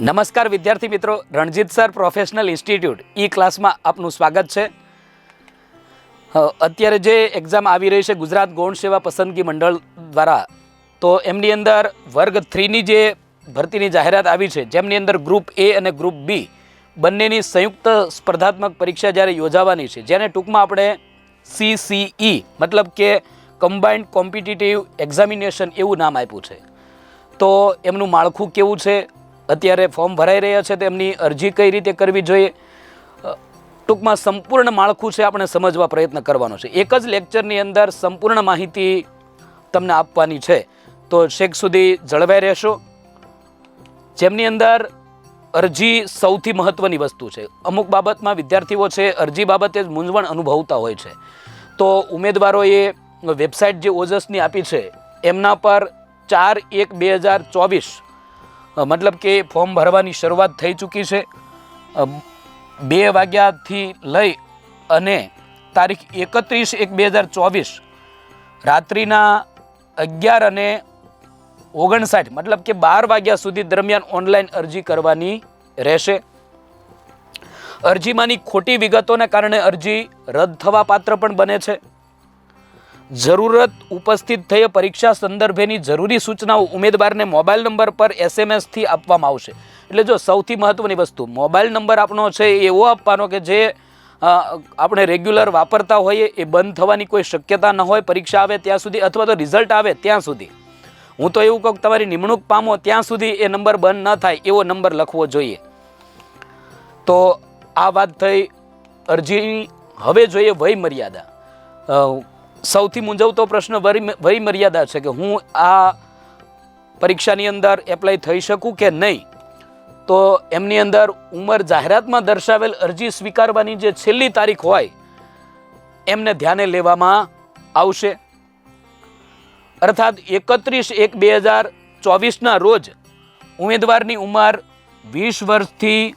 નમસ્કાર વિદ્યાર્થી મિત્રો, રણજીત સર પ્રોફેશનલ ઇન્સ્ટિટ્યૂટ ઈ ક્લાસમાં આપનું સ્વાગત છે। અત્યારે જે એક્ઝામ આવી રહી છે ગુજરાત ગૌણ સેવા પસંદગી મંડળ દ્વારા, તો એમની અંદર વર્ગ 3ની જે ભરતીની જાહેરાત આવી છે, જેમની અંદર ગ્રુપ એ અને ગ્રુપ બી બંનેની સંયુક્ત સ્પર્ધાત્મક પરીક્ષા જ્યારે યોજાવાની છે, જેને ટૂંકમાં આપણે CCE મતલબ કે કમ્બાઇન્ડ કોમ્પિટિટિવ એક્ઝામિનેશન એવું નામ આપ્યું છે। તો એમનું માળખું કેવું છે, અત્યારે ફોર્મ ભરાઈ રહ્યા છે, તેમની અરજી કઈ રીતે કરવી જોઈએ, ટૂંકમાં સંપૂર્ણ માળખું છે આપણે સમજવા પ્રયત્ન કરવાનો છે। એક જ લેક્ચરની અંદર સંપૂર્ણ માહિતી તમને આપવાની છે, તો છેક સુધી જળવાઈ રહેશો। જેમની અંદર અરજી સૌથી મહત્વની વસ્તુ છે। અમુક બાબતમાં વિદ્યાર્થીઓ છે અરજી બાબતે જ મૂંઝવણ અનુભવતા હોય છે, તો ઉમેદવારોએ વેબસાઇટ જે ઓજસની આપી છે એમના પર 4/1/2024 મતલબ કે ફોર્મ ભરવાની શરૂઆત થઈ ચૂકી છે। 2 વાગ્યાથી લઈ અને તારીખ 31/1/2024 રાત્રિના 11:59 મતલબ કે 12 વાગ્યા સુધી દરમિયાન ઓનલાઈન અરજી કરવાની રહેશે। અરજીમાંની ખોટી વિગતોને કારણે અરજી રદ થવા પાત્ર પણ બને છે। જરૂરત ઉપસ્થિત થઈ પરીક્ષા સંદર્ભેની જરૂરી સૂચનાઓ ઉમેદવારને મોબાઈલ નંબર પર SMS થી આપવામાં આવશે। એટલે જો સૌથી મહત્વની વસ્તુ, મોબાઈલ નંબર આપણો છે એવો આપવાનો કે જે આપણે રેગ્યુલર વાપરતા હોઈએ, એ બંધ થવાની કોઈ શક્યતા ન હોય પરીક્ષા આવે ત્યાં સુધી, અથવા તો રિઝલ્ટ આવે ત્યાં સુધી। હું તો એવું કહું, તમારી નિમણૂક પામો ત્યાં સુધી એ નંબર બંધ ન થાય એવો નંબર લખવો જોઈએ। તો આ વાત થઈ અરજી। હવે જોઈએ વય મર્યાદા। સૌથી મૂંઝવતો પ્રશ્ન વય મર્યાદા છે કે હું આ પરીક્ષાની અંદર એપ્લાય થઈ શકું કે નહીં। તો એમની અંદર ઉંમર જાહેરાતમાં દર્શાવેલ અરજી સ્વીકારવાની જે છેલ્લી તારીખ હોય એમને ધ્યાને લેવામાં આવશે। અર્થાત 31/1/2024 રોજ ઉમેદવારની ઉંમર 20 વર્ષથી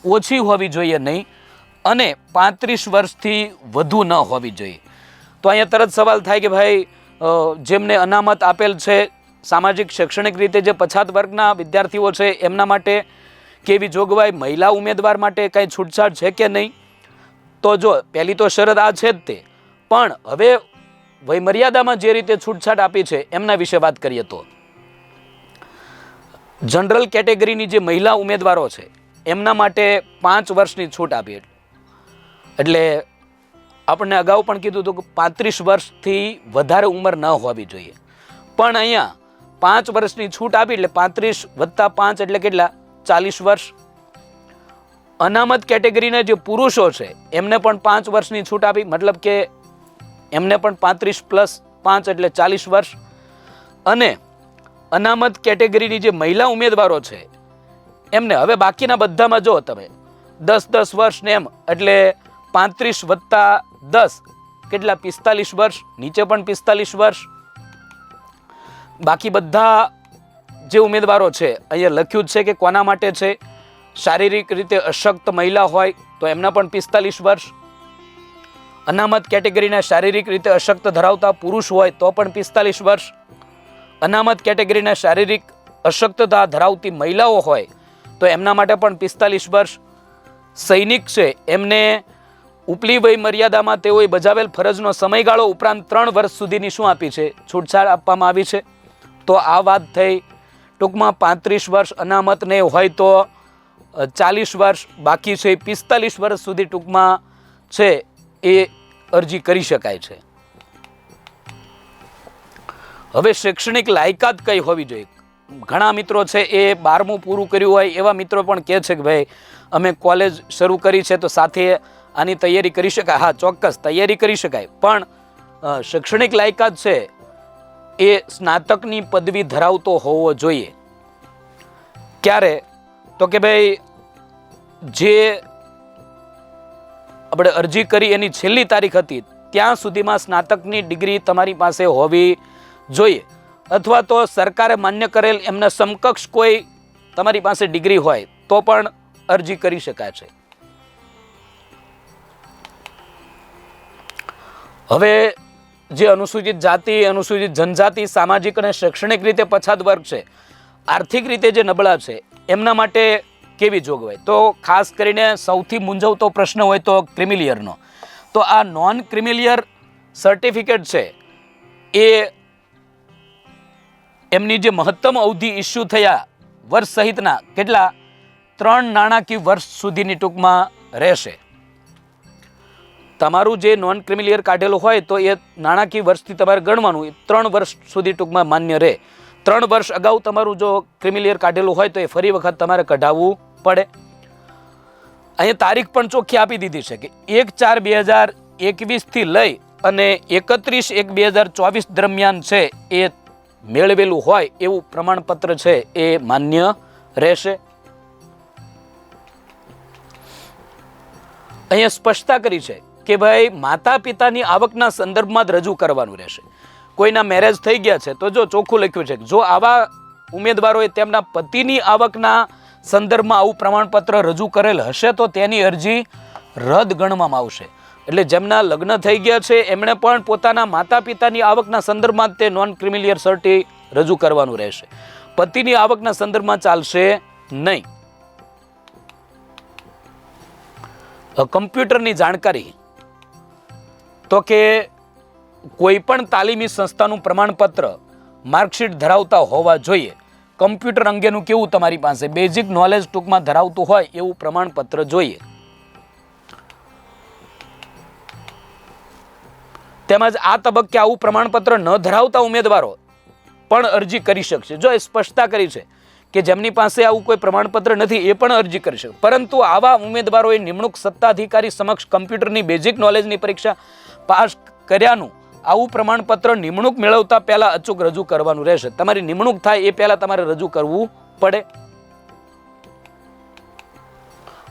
ઓછી હોવી જોઈએ નહીં, અને 35 વર્ષથી વધુ ન હોવી જોઈએ। તો અહીંયા તરત સવાલ થાય કે ભાઈ, જેમને અનામત આપેલ છે, સામાજિક શૈક્ષણિક રીતે જે પછાત વર્ગના વિદ્યાર્થીઓ છે એમના માટે કેવી જોગવાઈ, મહિલા ઉમેદવાર માટે કંઈ છૂટછાટ છે કે નહીં? તો જો પહેલી તો શરત આ છે જ તે, પણ હવે વયમર્યાદામાં જે રીતે છૂટછાટ આપી છે એમના વિશે વાત કરીએ તો જનરલ કેટેગરીની જે મહિલા ઉમેદવારો છે એમના માટે 5 વર્ષની છૂટ આપી। એટલે આપણને અગાઉ પણ કીધું હતું કે 35 વર્ષથી વધારે ઉંમર ન હોવી જોઈએ, પણ અહીંયા 5 વર્ષની છૂટ આપી, એટલે 35 + 5 એટલે કેટલા? 40 વર્ષ। અનામત કેટેગરીના જે પુરુષો છે એમને પણ 5 વર્ષની છૂટ આપી, મતલબ કે એમને પણ 35 + 5 એટલે 40 વર્ષ। અને અનામત કેટેગરીની જે મહિલા ઉમેદવારો છે એમને હવે બાકીના બધામાં જો તમે 10 વર્ષ ને એમ, એટલે 35 + 10 કેટલા? 45 વર્ષ, નીચે પણ 45 વર્ષ। બાકી બધા જે ઉમેદવારો છે અહીંયા લખ્યું જ છે કે કોના માટે છે। શારીરિક રીતે અશક્ત મહિલા હોય તો એમના પણ 45 વર્ષ। અનામત કેટેગરીના શારીરિક રીતે અશક્ત ધરાવતા પુરુષ હોય તો પણ 45 વર્ષ। અનામત કેટેગરીના શારીરિક અશક્તતા ધરાવતી મહિલાઓ હોય તો એમના માટે પણ 45 વર્ષ। સૈનિક છે એમને ઉપલી વય મર્યાદામાં તેઓએ બજાવેલ ફરજનો સમયગાળો ઉપરાંત 3 વર્ષ સુધીની શું આપી છે? છૂટછાટ આપવામાં આવી છે। તો આ વાત થઈ ટૂંકમાં 35 વર્ષ અનામતને હોય તો 40 વર્ષ, બાકી છે 45 વર્ષ સુધી ટૂંકમાં છે એ અરજી કરી શકાય છે। હવે શૈક્ષણિક લાયકાત કઈ હોવી જોઈએ? ઘણા મિત્રો છે એ 12મું પૂરું કર્યું હોય એવા મિત્રો પણ કહે છે કે ભાઈ અમે કોલેજ શરૂ કરી છે તો સાથે આની તૈયારી કરી શકાય। હા, ચોક્કસ તૈયારી કરી શકાય, પણ શૈક્ષણિક લાયકાત છે એ સ્નાતકની પદવી ધરાવતો હોવો જોઈએ। ક્યારે? તો કે ભાઈ જે આપણે અરજી કરી એની છેલ્લી તારીખ હતી ત્યાં સુધીમાં સ્નાતકની ડિગ્રી તમારી પાસે હોવી જોઈએ, અથવા તો સરકારે માન્ય કરેલ એમના સમકક્ષ કોઈ તમારી પાસે ડિગ્રી હોય તો પણ અરજી કરી શકાય છે। હવે જે અનુસૂચિત જાતિ, અનુસૂચિત જનજાતિ, સામાજિક અને શૈક્ષણિક રીતે પછાત વર્ગ છે, આર્થિક રીતે જે નબળા છે એમના માટે કેવી જોગવાઈ? તો ખાસ કરીને સૌથી મૂંઝવતો પ્રશ્ન હોય તો ક્રિમિલિયરનો. તો આ નોન ક્રિમિલિયર સર્ટિફિકેટ છે એ એમની જે મહત્તમ અવધિ ઇસ્યુ થયા વર્ષ સહિતના કેટલા 3 નાણાકીય વર્ષ સુધીની ટૂંકમાં રહેશે. તમારું જે નોન ક્રિમિલિયર કાઢેલું હોય તો એ નાણાકીય વર્ષથી તમારે ગણવાનું, 3 વર્ષ સુધી ટૂંકમાં માન્ય રહે. 3 વર્ષ અગાઉ તમારું જો ક્રિમિલિયર કાઢેલું હોય તો એ ફરી વખત તમારે કઢાવવું પડે. અહીંયા તારીખ પણ ચોખ્ખી આપી દીધી છે કે 1/4/2021 થી લઈ અને 31/1/2024 દરમિયાન છે એ મેળવેલું હોય એવું પ્રમાણપત્ર છે એ માન્ય રહેશે. અહીંયા સ્પષ્ટતા કરી છે કે ભાઈ માતા પિતાની આવકના સંદર્ભમાં જ રજૂ કરવાનું રહેશે. કોઈના મેરેજ થઈ ગયા છે તો જો ચોખ્ખું લખ્યું છે કે જો આવા ઉમેદવારોએ તેમના પતિની આવકના સંદર્ભમાં આવું પ્રમાણપત્ર રજૂ કરેલ હશે તો તેની અરજી રદ ગણવામાં આવશે. એટલે જેમના લગ્ન થઈ ગયા છે એમણે પણ પોતાના માતા પિતાની આવકના સંદર્ભમાં જ તે નોન ક્રિમિલિયર સર્ટી રજૂ કરવાનું રહેશે. પતિની આવકના સંદર્ભમાં ચાલશે નહીં. કમ્પ્યુટરની જાણકારી તો કે કોઈ પણ તાલીમી સંસ્થાનું પ્રમાણપત્ર માર્કશીટ ધરાવતા હોવા જોઈએ. કમ્પ્યુટર અંગેનું કેવું તમારી પાસે બેઝિક નોલેજ ટૂંકમાં ધરાવતું હોય એવું પ્રમાણપત્ર જોઈએ. તેમજ આ તબક્કે આવું પ્રમાણપત્ર ન ધરાવતા ઉમેદવારો પણ અરજી કરી શકશે. જો એ સ્પષ્ટતા કરી છે કે જેમની પાસે આવું કોઈ પ્રમાણપત્ર નથી એ પણ અરજી કરી શકે, પરંતુ આવા ઉમેદવારોએ નિમણૂક સત્તાધિકારી સમક્ષ કમ્પ્યુટરની બેઝિક નોલેજની પરીક્ષા પાસ કર્યાનું આવું પ્રમાણપત્ર નિમણૂક મેળવતા પહેલા અચૂક રજૂ કરવાનું રહેશે. તમારી નિમણૂક થાય એ પહેલા તમારે રજૂ કરવું પડે.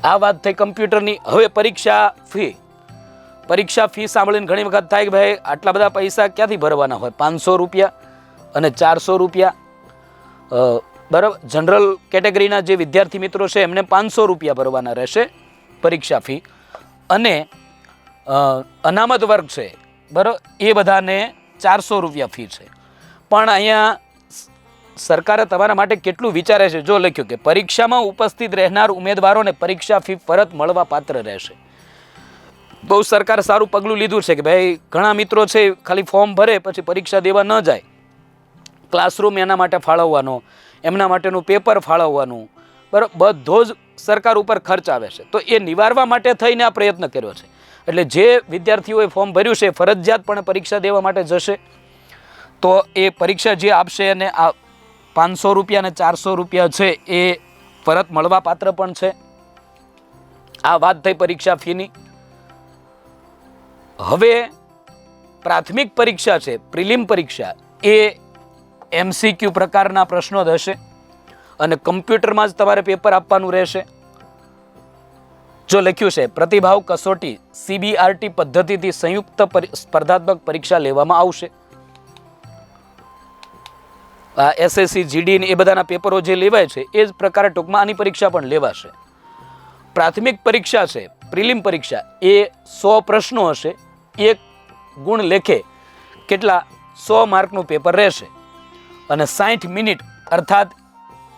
આ વાત થઈ કમ્પ્યુટરની. હવે પરીક્ષા ફી સાંભળીને ઘણી વખત થાય કે ભાઈ આટલા બધા પૈસા ક્યાંથી ભરવાના હોય? 500 રૂપિયા અને 400 રૂપિયા. બરાબર, જનરલ કેટેગરીના જે વિદ્યાર્થી મિત્રો છે એમને 500 રૂપિયા ભરવાના રહેશે પરીક્ષા ફી, અને અનામત વર્ગ છે બરાબર એ બધાને 400 રૂપિયા ફી છે. પણ અહીંયા સરકારે તમારા માટે કેટલું વિચારે છે જો લખ્યું કે પરીક્ષામાં ઉપસ્થિત રહેનાર ઉમેદવારોને પરીક્ષા ફી પરત મળવા પાત્ર રહેશે. બહુ સરકારે સારું પગલું લીધું છે કે ભાઈ ઘણા મિત્રો છે ખાલી ફોર્મ ભરે પછી પરીક્ષા દેવા ન જાય. ક્લાસરૂમ એના માટે ફાળવવાનો, એમના માટેનું પેપર ફાળવવાનું, બરાબર બધો જ સરકાર ઉપર ખર્ચ આવે છે. તો એ નિવારવા માટે થઈને આ પ્રયત્ન કર્યો છે. એટલે જે વિદ્યાર્થીઓએ ફોર્મ ભર્યું છે ફરજિયાતપણે પરીક્ષા દેવા માટે જશે. તો એ પરીક્ષા જે આપશે અને આ 500 રૂપિયા અને 400 રૂપિયા છે એ પરત મળવા પાત્ર પણ છે. આ વાત થઈ પરીક્ષા ફીની. હવે પ્રાથમિક પરીક્ષા છે, પ્રિલિમ પરીક્ષા, એ MCQ પ્રકારના પ્રશ્નો જ હશે અને કમ્પ્યુટરમાં જ તમારે પેપર આપવાનું રહેશે. જો લખ્યું છે પ્રતિભાવ કસોટી CBRT પદ્ધતિથી સંયુક્ત સ્પર્ધાત્મક પરીક્ષા લેવામાં આવશે. SSC GD એ બધાના પેપરો જે લેવાય છે એ જ પ્રકારે ટૂંકમાં આની પરીક્ષા પણ લેવાશે. પ્રાથમિક પરીક્ષા છે, પ્રિલિમ પરીક્ષા, એ 100 પ્રશ્નો હશે, 1 ગુણ લેખે કેટલા 100 માર્કનું પેપર રહેશે અને 60 મિનિટ અર્થાત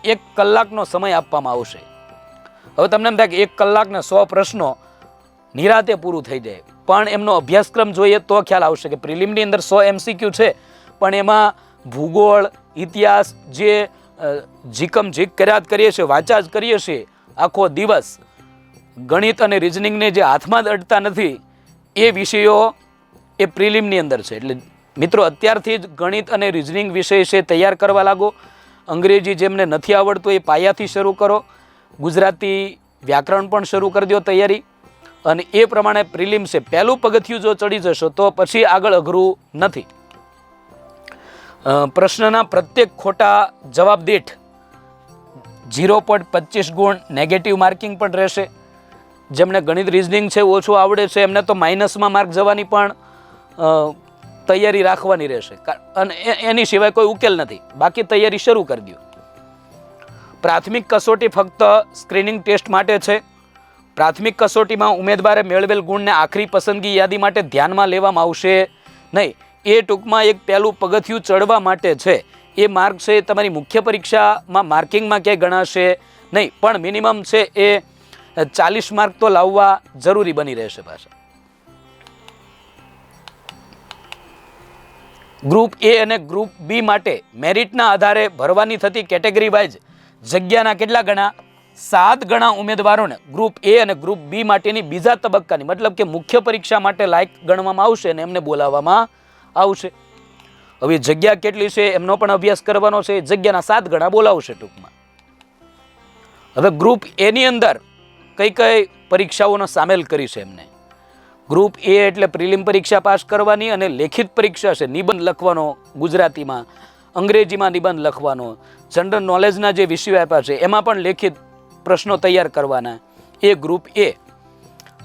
1 કલાકનો સમય આપવામાં આવશે. હવે તમને એમ થાય કે 1 કલાકને 100 પ્રશ્નો નિરાતે પૂરું થઈ જાય, પણ એમનો અભ્યાસક્રમ જોઈએ તો ખ્યાલ આવશે કે પ્રિલિમની અંદર 100 MCQ છે, પણ એમાં ભૂગોળ, ઇતિહાસ જે જીકમ જીક કર્યા જ કરીએ છીએ, વાંચા જ કરીએ છીએ આખો દિવસ, ગણિત અને રિઝનિંગને જે હાથમાં જ અડતા નથી એ વિષયો એ પ્રિલિમની અંદર છે. એટલે મિત્રો અત્યારથી જ ગણિત અને રિઝનિંગ વિષય છે તૈયાર કરવા લાગો. અંગ્રેજી જેમને નથી આવડતું એ પાયાથી શરૂ કરો. ગુજરાતી વ્યાકરણ પણ શરૂ કરી દો તૈયારી, અને એ પ્રમાણે પ્રિલિમ છે પહેલું પગથિયું જો ચડી જશો તો પછી આગળ અઘરું નથી. પ્રશ્નના પ્રત્યેક ખોટા જવાબ દીઠ 0.25 ગુણ નેગેટિવ માર્કિંગ પણ રહેશે. જેમને ગણિત રિઝનિંગ છે ઓછું આવડે છે એમને તો માઇનસમાં માર્ક જવાની પણ તૈયારી રાખવાની રહેશે, અને એની સિવાય કોઈ ઉકેલ નથી. બાકી તૈયારી શરૂ કરી દો. પ્રાથમિક કસોટી ફક્ત સ્ક્રીનિંગ ટેસ્ટ માટે છે. પ્રાથમિક કસોટીમાં ઉમેદવારે મેળવેલ ગુણને આખરી પસંદગી યાદી માટે ધ્યાનમાં લેવામાં આવશે નહીં. એ ટૂંકમાં એક પહેલું પગથિયું ચડવા માટે છે. એ માર્ક છે તમારી મુખ્ય પરીક્ષામાં માર્કિંગમાં ક્યાંય ગણાશે નહીં, પણ મિનિમમ છે એ 40 માર્ક તો લાવવા જરૂરી બની રહેશે પાછા. ગ્રુપ એ અને ગ્રુપ બી માટે મેરિટના આધારે ભરવાની થતી કેટેગરી વાઇઝ જગ્યાના કેટલા ગણા? 7 ગણા ઉમેદવારોને ગ્રુપ એ અને ગ્રુપ બી માટેની બીજા તબક્કાની મતલબ કે મુખ્ય પરીક્ષા માટે લાયક ગણવામાં આવશે અને એમને બોલાવવામાં આવશે. હવે જગ્યા કેટલી છે એમનો પણ અભ્યાસ કરવાનો છે. જગ્યાના 7 ગણા બોલાવશે ટૂંકમાં. હવે ગ્રુપ એની અંદર કઈ કઈ પરીક્ષાઓનો સામેલ કરી છે એમને? ગ્રુપ એ એટલે પ્રિલિમ પરીક્ષા પાસ કરવાની અને લેખિત પરીક્ષા છે, નિબંધ લખવાનો ગુજરાતીમાં, અંગ્રેજીમાં નિબંધ લખવાનો, જનરલ નોલેજના જે વિષયો આપ્યા છે એમાં પણ લેખિત પ્રશ્નો તૈયાર કરવાના, એ ગ્રુપ એ.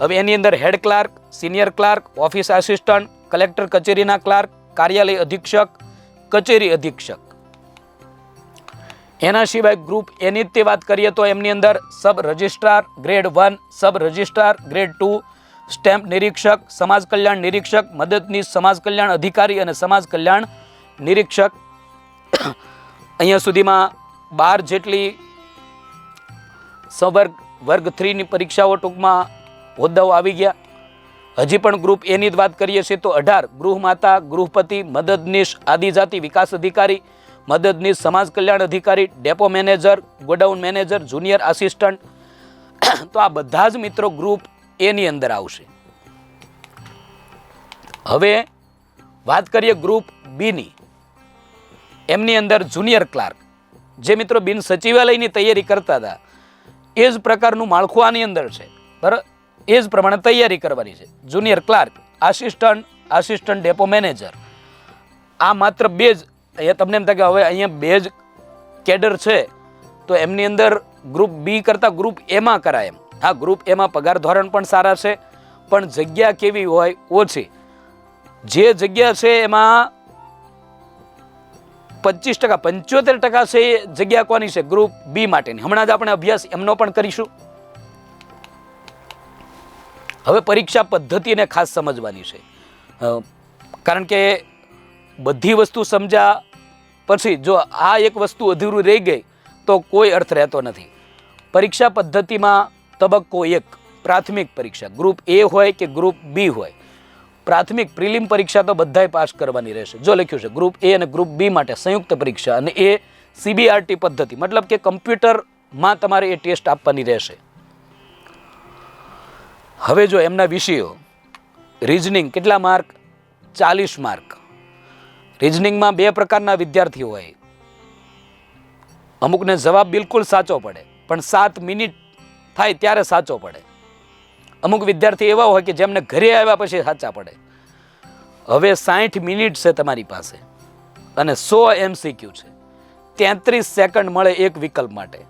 હવે એની અંદર head clerk, senior clerk, office assistant, collector કચેરીના ક્લાર્ક, કાર્યાલય અધિક્ષક, કચેરી અધિક્ષક. એના સિવાય ગ્રુપ એની તે વાત કરીએ તો એમની અંદર sub registrar grade 1, sub registrar grade 2, stamp નિરીક્ષક, સમાજ કલ્યાણ નિરીક્ષક, મદદનીશ સમાજ કલ્યાણ અધિકારી અને સમાજ કલ્યાણ નિરીક્ષક. અહીંયા સુધીમાં 12 જેટલી સવર્ગ વર્ગ 3 ની પરીક્ષાઓ ટૂંકમાં હોદ્દાઓ આવી ગયા. હજી પણ ગ્રુપ એની વાત કરીએ છીએ તો 18 ગૃહમાતા, ગૃહપતિ, મદદનીશ આદિજાતિ વિકાસ અધિકારી, મદદનીશ સમાજ કલ્યાણ અધિકારી, depot manager, godown manager, junior assistant. તો આ બધા જ મિત્રો ગ્રુપ એની અંદર આવશે. હવે વાત કરીએ ગ્રુપ બીની. એમની અંદર જુનિયર ક્લાર્ક, જે મિત્રો બિન સચિવાલયની તૈયારી કરતા હતા એ જ પ્રકારનું માળખું આની અંદર છે, બરાબર? એ જ પ્રમાણે તૈયારી કરવાની છે. Junior clerk, assistant, assistant depot manager. આ માત્ર 2 જ. અહીંયા તમને એમ થાય કે હવે અહીંયા 2 જ કેડર છે તો એમની અંદર ગ્રુપ બી કરતાં ગ્રુપ એમાં કરાય એમ. હા, ગ્રુપ એમાં પગાર ધોરણ પણ સારા છે, પણ જગ્યા કેવી હોય? ઓછી. જે જગ્યા છે એમાં 25%, 75% છે એ જગ્યા કોની છે? ગ્રુપ બી માટેની. હમણાં જ આપણે અભ્યાસ એમનો પણ કરીશું. હવે પરીક્ષા પદ્ધતિને ખાસ સમજવાની છે, કારણ કે બધી વસ્તુ સમજ્યા પછી જો આ એક વસ્તુ અધૂરું રહી ગઈ તો કોઈ અર્થ રહેતો નથી. પરીક્ષા પદ્ધતિમાં તબક્કો 1 પ્રાથમિક પરીક્ષા, ગ્રુપ એ હોય કે ગ્રુપ બી હોય, પ્રાથમિક પ્રિલિમ પરીક્ષા તો બધાય પાસ કરવાની રહેશે. જો લખ્યું છે ગ્રુપ એ અને ગ્રુપ બી માટે સંયુક્ત પરીક્ષા, અને એ CBRT પદ્ધતિ, મતલબ કે કમ્પ્યુટરમાં તમારે એ ટેસ્ટ આપવાની રહેશે. હવે જો એમના વિષયો, રિઝનિંગ કેટલા માર્ક? 40 માર્ક. રિઝનિંગમાં 2 પ્રકારના વિદ્યાર્થીઓ હોય. અમુકને જવાબ બિલકુલ સાચો પડે પણ 7 મિનિટ થાય ત્યારે સાચો પડે. અમુક વિદ્યાર્થી એવા હોય કે જેમને ઘરે આવ્યા પછી સાચા પડે. હવે 60 મિનિટ છે તમારી પાસે અને 100 MCQ છે. 33 સેકન્ડ મળે એક વિકલ્પ માટે.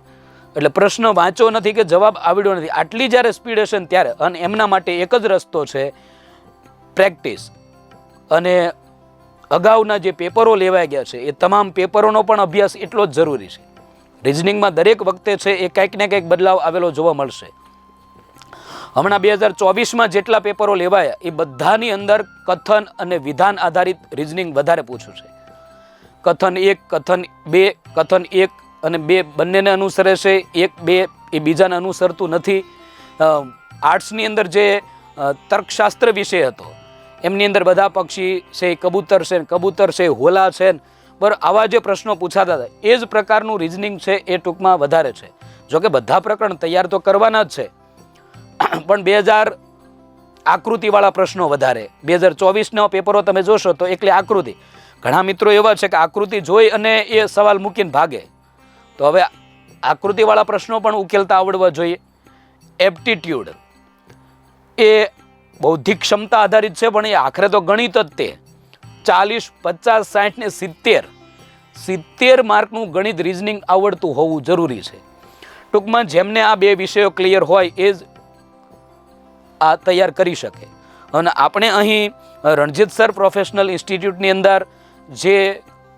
એટલે પ્રશ્ન વાંચો નથી કે જવાબ આવડ્યો નથી, આટલી જ્યારે સ્પીડ હશે ને ત્યારે. અને એમના માટે એક જ રસ્તો છે, પ્રેક્ટિસ. અને અગાઉના જે પેપરો લેવાઈ ગયા છે એ તમામ પેપરોનો પણ અભ્યાસ એટલો જ જરૂરી છે. રિઝનિંગમાં દરેક વખતે છે એ કંઈક ને કંઈક બદલાવ આવેલો જોવા મળશે. હમણાં 2024માં જેટલા પેપરો લેવાયા એ બધાની અંદર કથન અને વિધાન આધારિત રિઝનિંગ વધારે પૂછ્યું છે. કથન 1, કથન 2, કથન 1 અને 2 બંનેને અનુસરે છે. 1, 2 એ બીજાને અનુસરતું નથી. આર્ટ્સની અંદર જે તર્કશાસ્ત્ર વિષય હતો એમની અંદર બધા પક્ષી છે, કબૂતર છે, કબૂતર છે, હોલા છે, બરાબર, આવા જે પ્રશ્નો પૂછાતા હતા એ જ પ્રકારનું રિઝનિંગ છે એ ટૂંકમાં વધારે છે. જોકે બધા પ્રકરણ તૈયાર તો કરવાના જ છે, પણ 2000 આકૃતિવાળા પ્રશ્નો વધારે. 2024ના પેપરો તમે જોશો તો એકલી આકૃતિ. ઘણા મિત્રો એવા છે કે આકૃતિ જોઈ અને એ સવાલ મૂકીને ભાગે. તો હવે આકૃતિવાળા પ્રશ્નો પણ ઉકેલતા આવડવા જોઈએ. એપ્ટિટ્યૂડ એ બૌદ્ધિક ક્ષમતા આધારિત છે, પણ એ આખરે તો ગણિત જ તે. 40, 50, 60 ને 70 માર્કનું ગણિત રિઝનિંગ આવડતું હોવું જરૂરી છે. ટૂંકમાં જેમને આ 2 વિષયો ક્લિયર હોય એ જ આ તૈયાર કરી શકે. અને આપણે અહીં રણજીત સર પ્રોફેશનલ ઇન્સ્ટિટ્યૂટની અંદર જે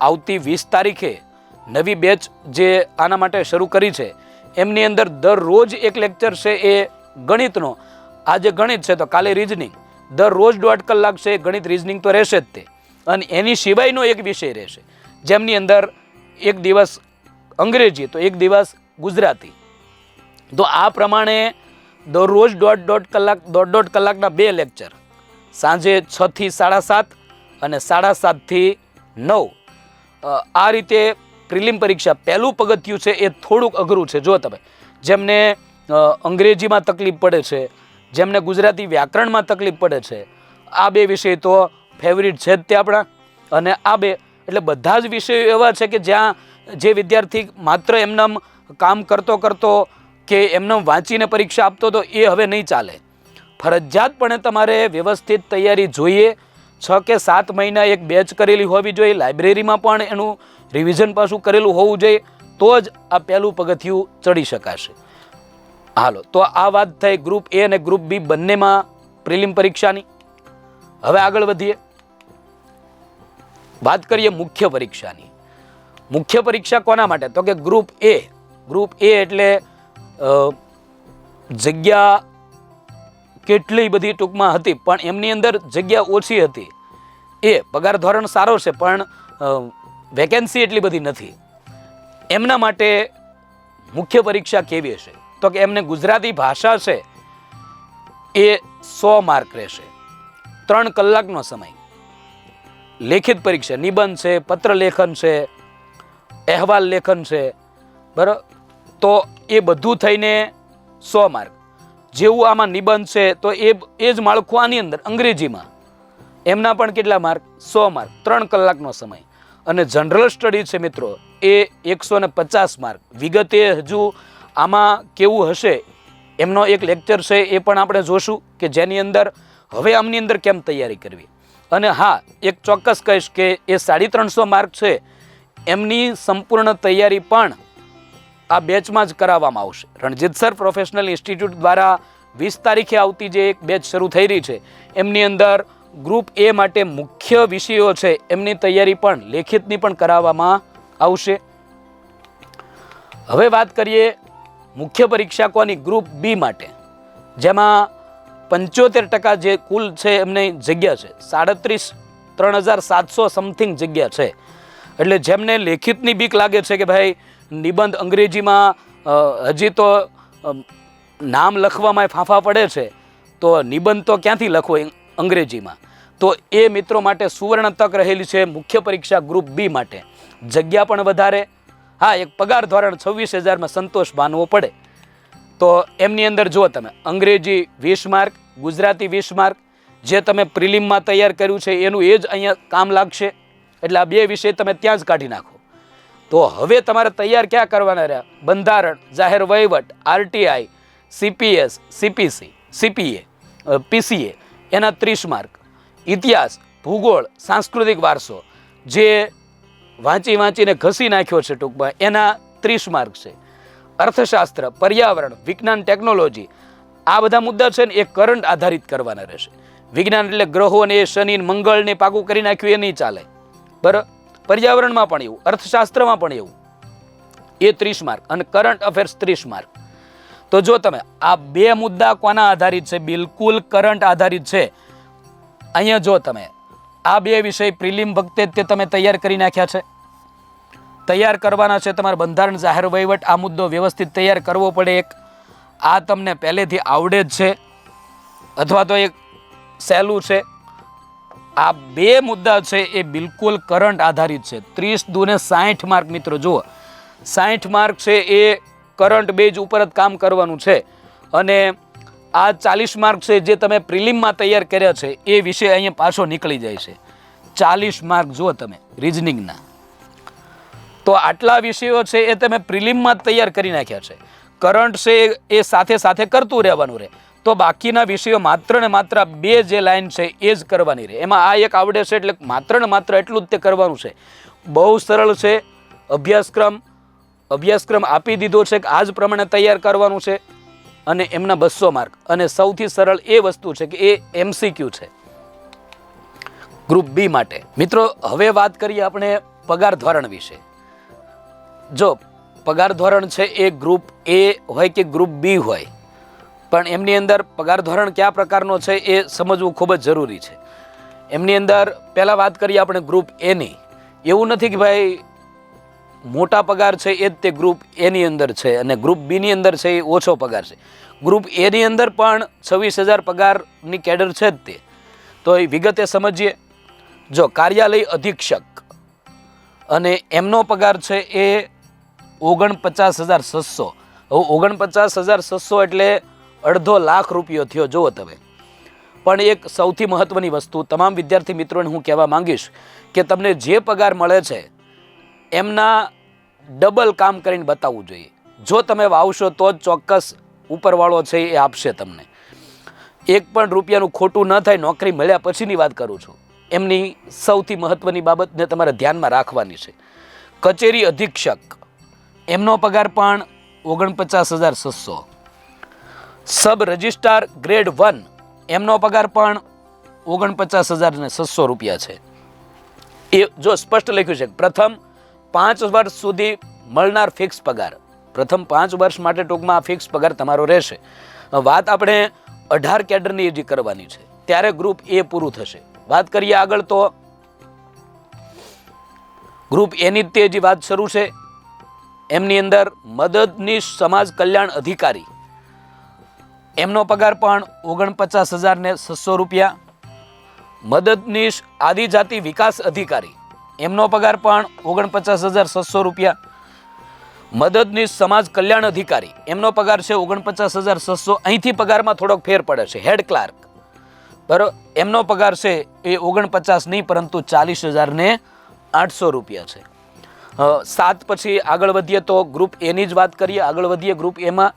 આવતી 20 તારીખે નવી બેચ જે આના માટે શરૂ કરી છે એમની અંદર દરરોજ એક લેક્ચર છે એ ગણિતનો. આજે ગણિત છે તો કાલે રિઝનિંગ. દરરોજ 1.5 કલાક છે ગણિત રિઝનિંગ તો રહેશે જ તે. અને એની સિવાયનો એક વિષય રહેશે જેમની અંદર એક દિવસ અંગ્રેજી તો એક દિવસ ગુજરાતી. તો આ પ્રમાણે દરરોજ દોઢ કલાકના 2 લેક્ચર, સાંજે 6 થી 7:30 અને 7:30 થી 9, આ રીતે પ્રિલિમ પરીક્ષા. પહેલું પગથિયું છે એ થોડુંક અઘરું છે. જો તમે જેમને અંગ્રેજીમાં તકલીફ પડે છે, જેમને ગુજરાતી વ્યાકરણમાં તકલીફ પડે છે, આ 2 વિષય તો ફેવરિટ છે જ તે આપણા. અને આ 2 એટલે બધા જ વિષયો એવા છે કે જ્યાં જે વિદ્યાર્થી માત્ર એમનામ કામ કરતો કે એમને વાંચીને પરીક્ષા આપતો તો એ હવે નહીં ચાલે. ફરજિયાતપણે તમારે વ્યવસ્થિત તૈયારી જોઈએ. 6 કે 7 મહિના એક બેચ કરેલી હોવી જોઈએ. લાઇબ્રેરીમાં પણ એનું રિવિઝન પાછું કરેલું હોવું જોઈએ. તો જ આ પહેલું પગથિયું ચડી શકાશે. હાલો, તો આ વાત થઈ ગ્રુપ એ અને ગ્રુપ બી બંનેમાં પ્રિલિમ પરીક્ષાની. હવે આગળ વધીએ, વાત કરીએ મુખ્ય પરીક્ષાની. મુખ્ય પરીક્ષા કોના માટે? તો કે ગ્રુપ એ. ગ્રુપ એ એટલે જગ્યા કેટલી બધી ટૂંકમાં હતી, પણ એમની અંદર જગ્યા ઓછી હતી. એ પગાર ધોરણ સારો છે, પણ વેકેન્સી એટલી બધી નથી. એમના માટે મુખ્ય પરીક્ષા કેવી હશે? તો કે એમને ગુજરાતી ભાષા છે એ 100 માર્ક રહેશે, 3 કલાકનો સમય. લેખિત પરીક્ષા, નિબંધ છે, પત્ર લેખન છે, અહેવાલ લેખન છે, બરાબર, તો એ બધું થઈને 100 માર્ક. જેવું આમાં નિબંધ છે તો એ જ માળખું આની અંદર અંગ્રેજીમાં, એમના પણ કેટલા માર્ક? 100 માર્ક, 3 કલાકનો સમય. અને જનરલ સ્ટડી છે મિત્રો, એ 150 માર્ક. વિગતે હજુ આમાં કેવું હશે એમનો એક લેક્ચર છે, એ પણ આપણે જોશું કે જેની અંદર હવે આમની અંદર કેમ તૈયારી કરવી. અને હા, એક ચોક્કસ કહીશ કે એ 350 માર્ક છે એમની સંપૂર્ણ તૈયારી પણ આ બેચમાં જ કરાવવામાં આવશે. રણજીત સર પ્રોફેશનલ ઇન્સ્ટિટ્યૂટ દ્વારા 20 તારીખે આવતી જે એક બેચ શરૂ થઈ રહી છે, એમની અંદર ગ્રુપ એ માટે મુખ્ય વિષયો છે એમની તૈયારી પણ લેખિતની પણ કરાવવામાં આવશે. હવે વાત કરીએ મુખ્ય પરીક્ષા કોની? ગ્રુપ બી માટે, જેમાં 75% જે કુલ છે એમની જગ્યા છે, 37,700 સમથિંગ જગ્યા છે. એટલે જેમને લેખિતની બીક લાગે છે કે ભાઈ નિબંધ અંગ્રેજીમાં હજી તો નામ લખવામાં ફાંફા પડે છે, તો નિબંધ તો ક્યાંથી લખવો અંગ્રેજીમાં, તો એ મિત્રો માટે સુવર્ણ તક રહેલી છે મુખ્ય પરીક્ષા ગ્રુપ બી માટે. જગ્યા પણ વધારે. હા, એક પગાર ધોરણ 26,000માં સંતોષ માનવો પડે. તો એમની અંદર જુઓ તમે, અંગ્રેજી 20 માર્ક, ગુજરાતી 20 માર્ક, જે તમે પ્રિલિમમાં તૈયાર કર્યું છે એનું એ જ અહીંયા કામ લાગશે. એટલે આ 2 વિષય તમે ત્યાં જ કાઢી નાખો. તો હવે તમારે તૈયાર ક્યાં કરવાના રહ્યા? બંધારણ, જાહેર વહીવટ, RTI, CPS, CPC, CPA, PCA, એના 30 માર્ક. ઇતિહાસ, ભૂગોળ, સાંસ્કૃતિક વારસો, જે વાંચીને ઘસી નાખ્યો છે ટૂંકમાં, એના 30 માર્ક છે. અર્થશાસ્ત્ર, પર્યાવરણ, વિજ્ઞાન, ટેકનોલોજી, આ બધા મુદ્દા છે ને એ કરંટ આધારિત કરવાના રહેશે. વિજ્ઞાન એટલે ગ્રહોને, શનિ, મંગળને પાકું કરી નાખ્યું એ નહીં ચાલે, બરાબર. પર્યાવરણમાં પણ એવું, અર્થશાસ્ત્રમાં પણ એવું, એ 30 માર્ક. અને કરંટ અફેર્સ 30 માર્ક. તો જો તમે આ 2 મુદ્દા કોના આધારિત છે? બિલકુલ કરંટ આધારિત છે. અહીંયા જો તમે આ 2 વિષય પ્રિલિમ વખતે તે તમે તૈયાર કરી નાખ્યા છે, તૈયાર કરવાના છે. તમારે બંધારણ, જાહેર વહીવટ, આ મુદ્દો વ્યવસ્થિત તૈયાર કરવો પડે. એક આ તમને પહેલેથી આવડે જ છે અથવા તો એક સહેલું છે. આ 2 મુદ્દા છે એ બિલકુલ કરંટ આધારિત છે. 30 દુને 60 માર્ક મિત્રો. જુઓ, 60 માર્ક છે એ કરંટ બેઝ ઉપર જ કામ કરવાનું છે. અને આ 40 માર્ક છે જે તમે પ્રિલિમમાં તૈયાર કર્યા છે એ વિષય અહીંયા પાછો નીકળી જાય છે. 40 માર્ક જુઓ તમે રિઝનિંગના. તો આટલા વિષયો છે એ તમે પ્રિલિમમાં તૈયાર કરી નાખ્યા છે. કરંટ છે એ સાથે સાથે કરતું રહેવાનું રહે. તો બાકીના વિષયો માત્ર ને માત્ર 2 જે લાઈન છે એ જ કરવાની રહે. એમાં આ એક આવડે છે એટલે માત્ર ને માત્ર એટલું જ તે કરવાનું છે. બહુ સરળ છે. અભ્યાસક્રમ આપી દીધો છે કે આ જ પ્રમાણે તૈયાર કરવાનું છે. અને એમના 200 માર્ક. અને સૌથી સરળ એ વસ્તુ છે કે એ MCQ છે ગ્રુપ બી માટે. મિત્રો હવે વાત કરીએ આપણે પગાર ધોરણ વિશે. જો પગાર ધોરણ છે એ ગ્રુપ એ હોય કે ગ્રુપ બી હોય, પણ એમની અંદર પગાર ધોરણ કયા પ્રકારનો છે એ સમજવું ખૂબ જ જરૂરી છે. એમની અંદર પહેલાં વાત કરીએ આપણે ગ્રુપ એની. એવું નથી કે ભાઈ મોટા પગાર છે એ જ તે ગ્રુપ એની અંદર છે અને ગ્રુપ બીની અંદર છે એ ઓછો પગાર છે. ગ્રુપ એની અંદર પણ 26,000 પગારની કેડર છે જ તે. તો એ વિગતે સમજીએ. જો કાર્યાલય અધિક્ષક અને એમનો પગાર છે એ 49,600. હવે 49,600 એટલે ₹250,000 થયો. જુઓ તમે. પણ એક સૌથી મહત્વની વસ્તુ તમામ વિદ્યાર્થી મિત્રોને હું કહેવા માંગીશ કે તમને જે પગાર મળે છે એમના ડબલ કામ કરીને બતાવવું જોઈએ. જો તમે વાવશો તો જ ચોક્કસ ઉપરવાળો છે એ આપશે તમને. એક પણ રૂપિયાનું ખોટું ન થાય. નોકરી મળ્યા પછીની વાત કરું છું. એમની સૌથી મહત્વની બાબતને તમારે ધ્યાનમાં રાખવાની છે. કચેરી અધિક્ષક એમનો પગાર પણ 49,600. સબ રજિસ્ટ્રાર ગ્રેડ 1 એમનો પગાર પણ 49,600 રૂપિયા છે. એ જો સ્પષ્ટ લખ્યું છે પ્રથમ 5 વર્ષ સુધી મળનાર ફિક્સ પગાર. પ્રથમ 5 વર્ષ માટે ટૂંકમાં આ ફિક્સ પગાર તમારો રહેશે. વાત આપણે 18 કેડરની હજી કરવાની છે ત્યારે ગ્રુપ એ પૂરું થશે. વાત કરીએ આગળ તો ગ્રુપ એની તે હજી વાત શરૂ છે. એમની અંદર મદદનીશ સમાજ કલ્યાણ અધિકારી એમનો પગાર પણ 49,600 રૂપિયા. મદદનીશ આદિજાતિ વિકાસ અધિકારી એમનો પગાર પણ 49,600 રૂપિયા. મદદનીશ સમાજ કલ્યાણ અધિકારી એમનો પગાર છે 49,600. અહીંથી પગારમાં થોડોક ફેર પડે છે. હેડ ક્લાર્ક બરાબર એમનો પગાર છે એ 49 નહીં પરંતુ 40,800 રૂપિયા છે. 7 પછી આગળ વધીએ તો ગ્રુપ એની જ વાત કરીએ. આગળ વધીએ ગ્રુપ એમાં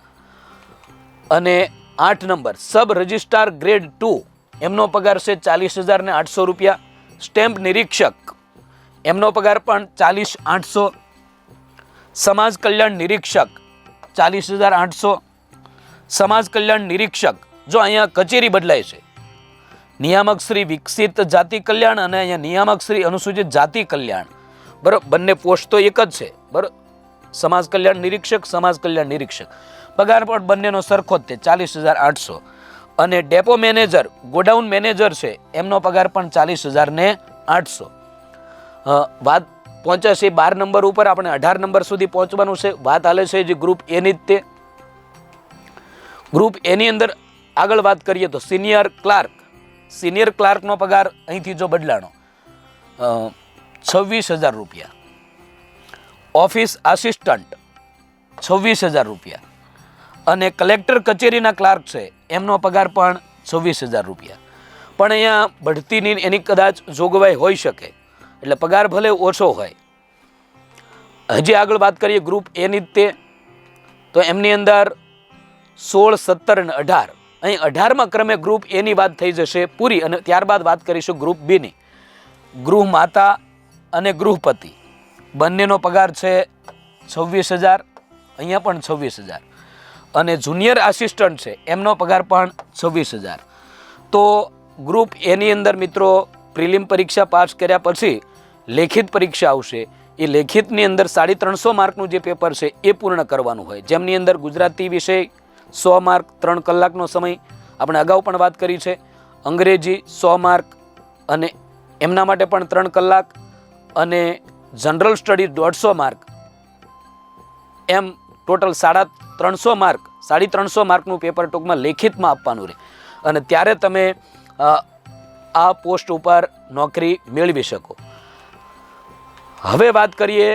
અને 8 નંબર સબ રજિસ્ટ્રાર ગ્રેડ 2 એમનો પગાર છે 40,800 રૂપિયા. સ્ટેમ્પ નિરીક્ષક એમનો પગાર પણ 40,800. સમાજ કલ્યાણ નિરીક્ષક 40,800. સમાજ કલ્યાણ નિરીક્ષક જો અહીંયા કચેરી બદલાય છે. નિયામક શ્રી વિકસિત જાતિ કલ્યાણ અને અહીંયા નિયામક શ્રી અનુસૂચિત જાતિ કલ્યાણ બરાબર. બંને પોસ્ટ તો એક જ છે બરાબર. સમાજ કલ્યાણ નિરીક્ષક સમાજ કલ્યાણ નિરીક્ષક પગાર પણ બંનેનો સરખો જ તે 40,800. અને ડેપો મેનેજર ગોડાઉન મેનેજર છે એમનો પગાર પણ 40,800. વાત પહોંચે છે 12 નંબર ઉપર. આપણે 18 નંબર સુધી પહોંચવાનું છે. વાત હાલે છે જે ગ્રુપ એની જ તે. ગ્રુપ એની અંદર આગળ વાત કરીએ તો સિનિયર ક્લાર્ક. સિનિયર ક્લાર્કનો પગાર અહીંથી જો બદલાણો 26,000 રૂપિયા. ઓફિસ આસિસ્ટન્ટ 26,000 રૂપિયા. અને કલેક્ટર કચેરીના ક્લાર્ક છે એમનો પગાર પણ 26,000 રૂપિયા. પણ અહીંયા બઢતીની એની કદાચ જોગવાઈ હોઈ શકે એટલે પગાર ભલે ઓછો હોય. હજી આગળ વાત કરીએ ગ્રુપ એની જ તે તો એમની અંદર 16, 17 અને 18. અહીં 18માં ક્રમે ગ્રુપ એની વાત થઈ જશે પૂરી અને ત્યારબાદ વાત કરીશું ગ્રુપ બીની. ગૃહ માતા અને ગૃહપતિ બંનેનો પગાર છે 26,000. અહીંયા પણ 26,000. અને જુનિયર આસિસ્ટન્ટ છે એમનો પગાર પણ 26,000. તો ગ્રુપ એની અંદર મિત્રો પ્રિલિમ પરીક્ષા પાસ કર્યા પછી લેખિત પરીક્ષા આવશે. એ લેખિતની અંદર 350 માર્કનું જે પેપર છે એ પૂર્ણ કરવાનું હોય. જેમની અંદર ગુજરાતી વિષય 100 માર્ક 3 કલાકનો સમય આપણે અગાઉ પણ વાત કરી છે. અંગ્રેજી 100 માર્ક અને એમના માટે પણ 3 કલાક અને જનરલ સ્ટડી 150 માર્ક એમ ટોટલ 350 માર્ક 350 માર્કનું પેપર ટૂંકમાં લેખિતમાં આપવાનું રહે અને ત્યારે તમે આ પોસ્ટ ઉપર નોકરી મેળવી શકો. હવે વાત કરીએ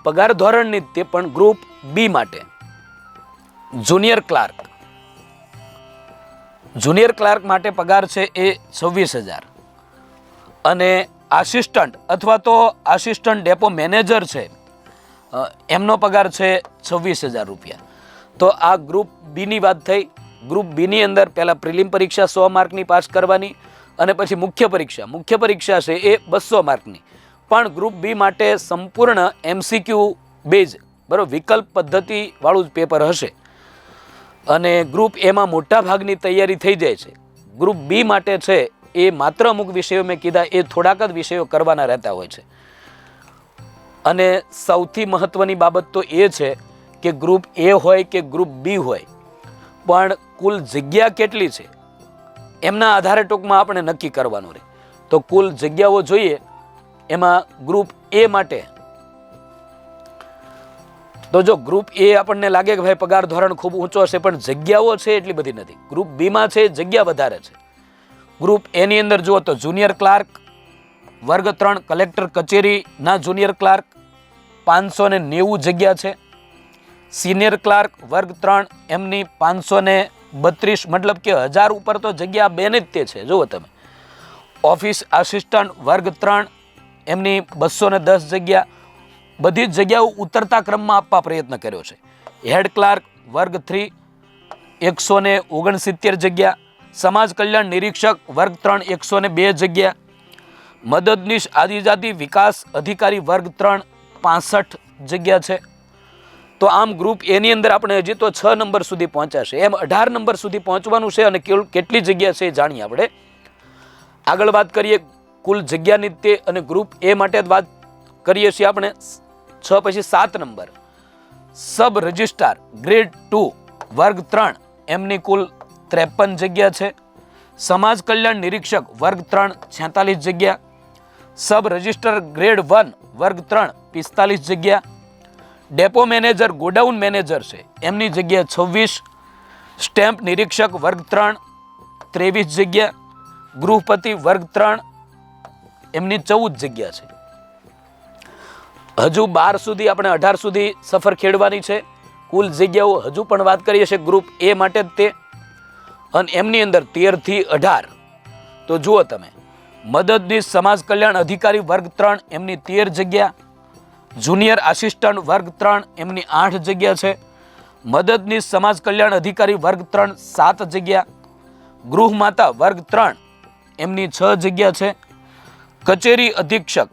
પગાર ધોરણની. તે પણ ગ્રુપ બી માટે જુનિયર ક્લાર્ક. જુનિયર ક્લાર્ક માટે પગાર છે એ 26,000. અને આસિસ્ટન્ટ અથવા તો આસિસ્ટન્ટ ડેપો મેનેજર છે એમનો પગાર છે 26,000 રૂપિયા. તો આ ગ્રુપ બીની વાત થઈ. ગ્રુપ બીની અંદર પહેલાં પ્રિલિમ પરીક્ષા 100 માર્કની પાસ કરવાની અને પછી મુખ્ય પરીક્ષા છે એ 200 માર્કની. પણ ગ્રુપ બી માટે સંપૂર્ણ MCQ બેઝ બરાબર વિકલ્પ પદ્ધતિવાળું જ પેપર હશે. અને ગ્રુપ એમાં મોટા ભાગની તૈયારી થઈ જાય છે. ગ્રુપ બી માટે છે એ માત્ર અમુક વિષયો મેં કીધા એ થોડાક જ વિષયો કરવાના રહેતા હોય છે. અને સૌથી મહત્વની બાબત તો એ છે કે ગ્રુપ એ હોય કે ગ્રુપ બી હોય પણ કુલ જગ્યા કેટલી છે એમના આધારે ટૂંકમાં આપણે નક્કી કરવાનું રહે. તો કુલ જગ્યાઓ જોઈએ એમાં ગ્રુપ એ માટે તો જો ગ્રુપ એ આપણને લાગે કે ભાઈ પગાર ધોરણ ખૂબ ઊંચો છે, પણ જગ્યાઓ છે એટલી બધી નથી. ગ્રુપ બીમાં છે જગ્યા વધારે છે. ગ્રુપ એની અંદર જુઓ તો જુનિયર ક્લાર્ક વર્ગ 3 કલેક્ટર કચેરીના જુનિયર ક્લાર્ક 590 જગ્યા છે. સિનિયર ક્લાર્ક વર્ગ 3 એમની 532, મતલબ કે 1000 ઉપર તો જગ્યા બેન જ તે છે. જુઓ તમે. ઓફિસ આસિસ્ટન્ટ વર્ગ 3 એમની 210 જગ્યા. બધી જ જગ્યાઓ ઉતરતા ક્રમમાં આપવા પ્રયત્ન કર્યો છે. હેડ ક્લાર્ક વર્ગ 3 169 જગ્યા. સમાજ કલ્યાણ નિરીક્ષક વર્ગ 3 102 જગ્યા. મદદનીશ આદિજાતિ વિકાસ અધિકારી વર્ગ 3 65 જગ્યા છે. તો આમ ગ્રુપ એની અંદર આપણે હજી તો 6 નંબર સુધી પહોંચ્યા છે, એમ 18 નંબર સુધી પહોંચવાનું છે. અને કેટલી જગ્યા છે એ જાણીએ આપણે. આગળ વાત કરીએ કુલ જગ્યાની તે, અને ગ્રુપ એ માટે વાત કરીએ છીએ આપણે 6 પછી 7 નંબર સબ રજિસ્ટ્રાર ગ્રેડ 2 વર્ગ 3 એમની કુલ 53 જગ્યા છે. સમાજ કલ્યાણ નિરીક્ષક વર્ગ 3 46 જગ્યા. સબ રજિસ્ટ્રાર ગ્રેડ 1 વર્ગ 3 45 જગ્યા. ડેપો મેનેજર ગોડાઉન મેનેજર છે એમની જગ્યા 26. સ્ટેમ્પ નિરીક્ષક વર્ગ 3 23 જગ્યા. ગૃહપતિ વર્ગ 3 એમની 14 જગ્યા છે. હજુ 12 સુધી આપણે 18 સુધી સફર ખેડવાની છે. કુલ જગ્યાઓ હજુ પણ વાત કરીએ છીએ ગ્રુપ એ માટે જ તે, અને એમની અંદર 13 થી 18. તો જુઓ તમે, મદદનીશ સમાજ કલ્યાણ અધિકારી વર્ગ 3 એમની 13 જગ્યા. જુનિયર આસિસ્ટન્ટ વર્ગ 3 એમની 8 જગ્યા છે. મદદનીશ સમાજ કલ્યાણ અધિકારી વર્ગ 3 7 જગ્યા. ગૃહમાતા વર્ગ 3 એમની 6 જગ્યા છે. કચેરી અધિક્ષક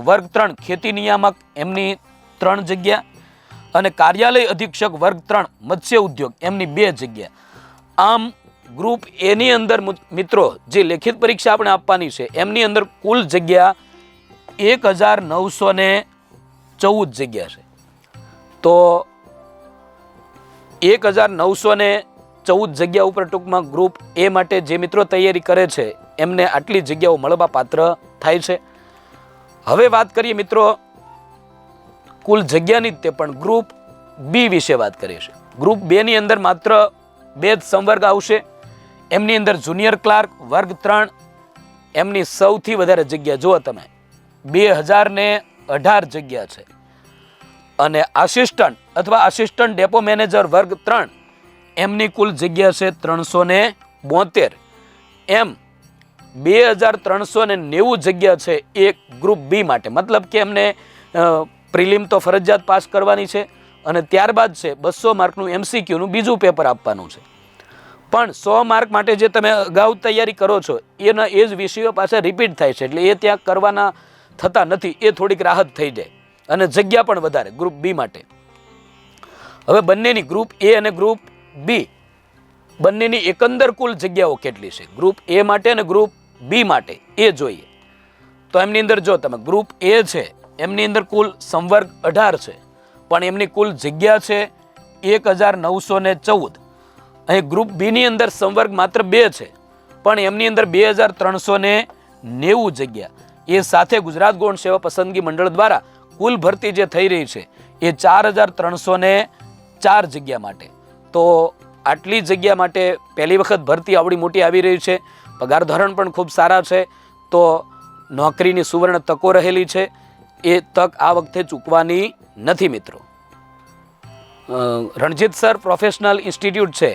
વર્ગ 3 ખેતી નિયામક એમની 3 જગ્યા. અને કાર્યાલય અધિક્ષક વર્ગ 3 મત્સ્ય ઉદ્યોગ એમની 2 જગ્યા. આમ ગ્રુપ એની અંદર મિત્રો જે લેખિત પરીક્ષા આપણે આપવાની છે એમની અંદર કુલ જગ્યા 1914 જગ્યા છે. તો 1914 જગ્યા ઉપર ટૂંકમાં ગ્રુપ એ માટે જે મિત્રો તૈયારી કરે છે એમને આટલી જગ્યાઓ મળવા પાત્ર થાય છે. હવે વાત કરીએ મિત્રો કુલ જગ્યાની જ તે, પણ ગ્રુપ બી વિશે વાત કરીએ છીએ. ગ્રુપ 2 ની અંદર માત્ર 2 જ સંવર્ગ આવશે. એમની અંદર જુનિયર ક્લાર્ક વર્ગ 3 એમની સૌથી વધારે જગ્યા જુઓ તમે 2018 જગ્યા છે. અને આસિસ્ટન્ટ અથવા આસિસ્ટન્ટ ડેપો મેનેજર વર્ગ 3 એમની કુલ જગ્યા છે 372. એમ 2390 જગ્યા છે એક ગ્રુપ બી માટે. મતલબ કે એમને પ્રિલિમ તો ફરજિયાત પાસ કરવાની છે, અને ત્યારબાદ છે 200 માર્કનું MCQનું બીજું પેપર આપવાનું છે. પણ 100 માર્ક માટે જે તમે અગાઉ તૈયારી કરો છો એના એ જ વિષયો પાછા રિપીટ થાય છે, એટલે એ ત્યાં કરવાના થતા નથી. એ થોડીક રાહત થઈ જાય, અને જગ્યા પણ વધારે ગ્રુપ બી માટે. હવે બંનેની ગ્રુપ એ અને ગ્રુપ બી બંનેની એકંદર કુલ જગ્યાઓ કેટલી છે ગ્રુપ એ માટે અને ગ્રુપ બી માટે એ જોઈએ. તો એમની અંદર જો તમે ગ્રુપ એ છે એમની અંદર કુલ સંવર્ગ 18 છે, પણ એમની કુલ જગ્યા છે 1914. અહીં ગ્રુપ બી ની અંદર સંવર્ગ માત્ર 2 છે, પણ એમની અંદર 2390 જગ્યા. એ સાથે ગુજરાત ગૌણ સેવા પસંદગી મંડળ દ્વારા કુલ ભરતી જે થઈ રહી છે એ 4304 જગ્યા માટે. તો આટલી જગ્યા માટે પહેલી વખત ભરતી આવડી મોટી આવી રહી છે. પગાર ધોરણ પણ ખૂબ સારા છે. તો નોકરીની સુવર્ણ તકો રહેલી છે. એ તક આ વખતે ચૂકવાની નથી મિત્રો. રણજીત સર પ્રોફેશનલ ઇન્સ્ટિટ્યૂટ છે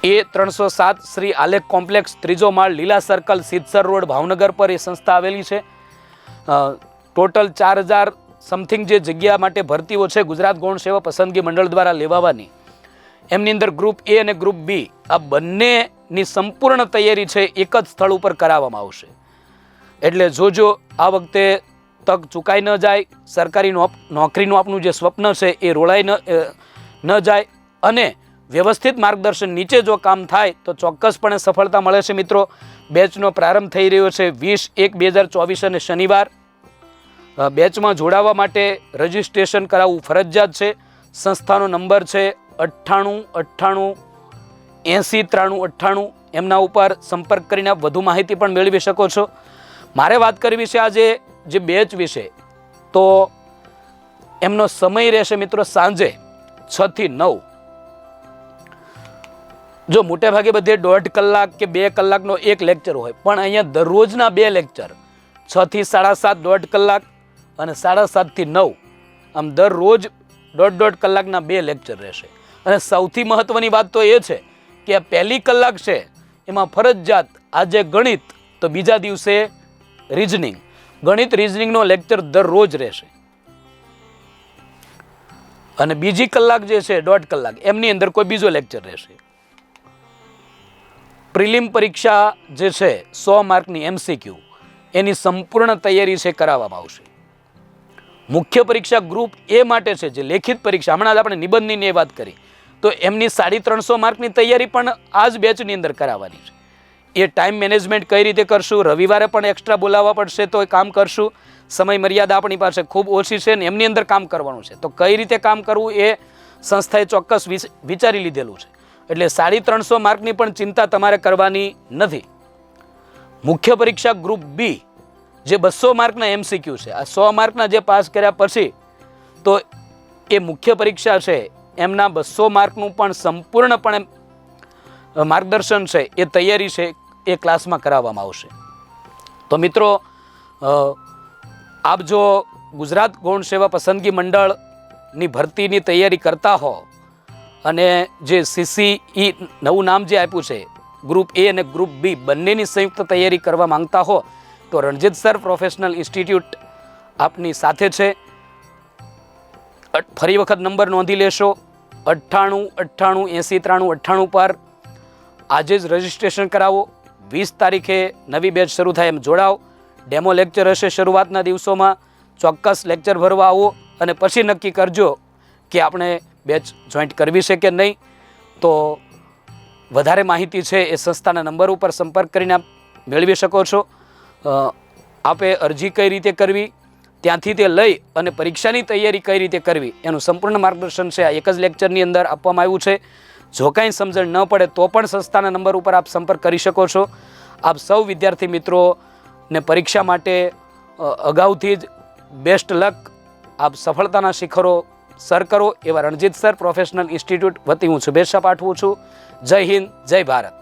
A307 શ્રી આલેખ કોમ્પ્લેક્સ, 3જો માળ, લીલા સર્કલ, સિદ્ધસર રોડ, ભાવનગર પર એ સંસ્થા આવેલી છે. ટોટલ 4000 સમથિંગ જે જગ્યા માટે ભરતીઓ છે ગુજરાત ગૌણ સેવા પસંદગી મંડળ દ્વારા લેવાવાની. એમની અંદર ગ્રુપ એ અને ગ્રુપ બી આ બંનેની સંપૂર્ણ તૈયારી છે એક જ સ્થળ ઉપર કરાવવામાં આવશે. એટલે જોજો આ વખતે તક ચૂકાઈ ન જાય, સરકારી નોકરીનું આપનું જે સ્વપ્ન છે એ રોળાઈ ન જાય, અને વ્યવસ્થિત માર્ગદર્શન નીચે જો કામ થાય તો ચોક્કસપણે સફળતા મળે છે મિત્રો. બેચનો પ્રારંભ થઈ રહ્યો છે 20/1/2024 અને શનિવાર. બેચમાં જોડાવા માટે રજિસ્ટ્રેશન કરાવવું ફરજિયાત છે. સંસ્થાનો નંબર છે 9898809398. એમના ઉપર સંપર્ક કરીને આપ વધુ માહિતી પણ મેળવી શકો છો. મારે વાત કરવી છે આજે જે બેચ વિશે. તો એમનો સમય રહેશે મિત્રો સાંજે 6 થી 9. જો મોટે ભાગે બધે 1.5 કલાક કે 2 કલાકનો એક લેક્ચર હોય, પણ અહીંયા દરરોજના 2 લેક્ચર 6 થી 7:30 1.5 કલાક અને 7:30 થી 9, આમ દરરોજ 1.5 કલાકના 2 લેક્ચર રહેશે. અને સૌથી મહત્વની વાત તો એ છે કે આ પહેલી કલાક છે એમાં ફરજિયાત આજે ગણિત તો બીજા દિવસે રિઝનિંગ, ગણિત રિઝનિંગનો લેક્ચર દરરોજ રહેશે. અને બીજી કલાક જે છે 1.5 કલાક એમની અંદર કોઈ બીજો લેક્ચર રહેશે. પ્રિલિમ પરીક્ષા જે છે 100 માર્કની MCQ એની સંપૂર્ણ તૈયારી છે કરાવવામાં આવશે. મુખ્ય પરીક્ષા ગ્રુપ એ માટે છે જે લેખિત પરીક્ષા, હમણાં જ આપણે નિબંધની વાત કરી, તો એમની 350 માર્કની તૈયારી પણ આ જ બેચની અંદર કરાવવાની છે. એ ટાઈમ મેનેજમેન્ટ કઈ રીતે કરશું, રવિવારે પણ એક્સ્ટ્રા બોલાવવા પડશે તો એ કામ કરશું. સમય મર્યાદા આપણી પાસે ખૂબ ઓછી છે ને એમની અંદર કામ કરવાનું છે, તો કઈ રીતે કામ કરવું એ સંસ્થાએ ચોક્કસ વિચારી લીધેલું છે. એટલે 350 માર્કની પણ ચિંતા તમારે કરવાની નથી. મુખ્ય પરીક્ષા ગ્રુપ બી જે 200 માર્કના MCQ છે, આ 100 માર્કના જે પાસ કર્યા પછી તો એ મુખ્ય પરીક્ષા છે એમના 200 માર્કનું પણ સંપૂર્ણપણે માર્ગદર્શન છે, એ તૈયારી છે એ ક્લાસમાં કરાવવામાં આવશે. તો મિત્રો, આપ જો ગુજરાત ગૌણ સેવા પસંદગી મંડળની ભરતીની તૈયારી કરતા હો અને જે CCE નવું નામ જે આપ્યું છે ગ્રુપ A અને ગ્રુપ B બંનેની સંયુક્ત તૈયારી કરવા માંગતા હો તો રણજીત સર પ્રોફેશનલ ઇન્સ્ટિટ્યૂટ આપની સાથે છે. ફરી વખત નંબર નોંધી લેશો 9898809398 પર આજે જ રજિસ્ટ્રેશન કરાવો. 20 તારીખે નવી બેચ શરૂ થાય એમ જોડાઓ. ડેમો લેક્ચર હશે શરૂઆતના દિવસોમાં, ચોક્કસ લેક્ચર ભરવા આવો અને પછી નક્કી કરજો કે આપણે બેચ જોઈન્ટ કરવી છે કે નહીં. તો વધારે માહિતી છે એ સંસ્થાના નંબર ઉપર સંપર્ક કરીને આપ મેળવી શકો છો. આપે અરજી કઈ રીતે કરવી, ત્યાંથી તે લઈ અને પરીક્ષાની તૈયારી કઈ રીતે કરવી એનું સંપૂર્ણ માર્ગદર્શન છે આ એક જ લેક્ચરની અંદર આપવામાં આવ્યું છે. જો કાંઈ સમજણ ન પડે તો પણ સંસ્થાના નંબર ઉપર આપ સંપર્ક કરી શકો છો. આપ સૌ વિદ્યાર્થી મિત્રોને પરીક્ષા માટે અગાઉથી જ બેસ્ટ લક. આપ સફળતાના શિખરો સર કરો એવા રણજીત સર પ્રોફેશનલ ઇન્સ્ટિટ્યૂટ વતી હું શુભેચ્છા પાઠવું છું. જય હિન્દ, જય ભારત.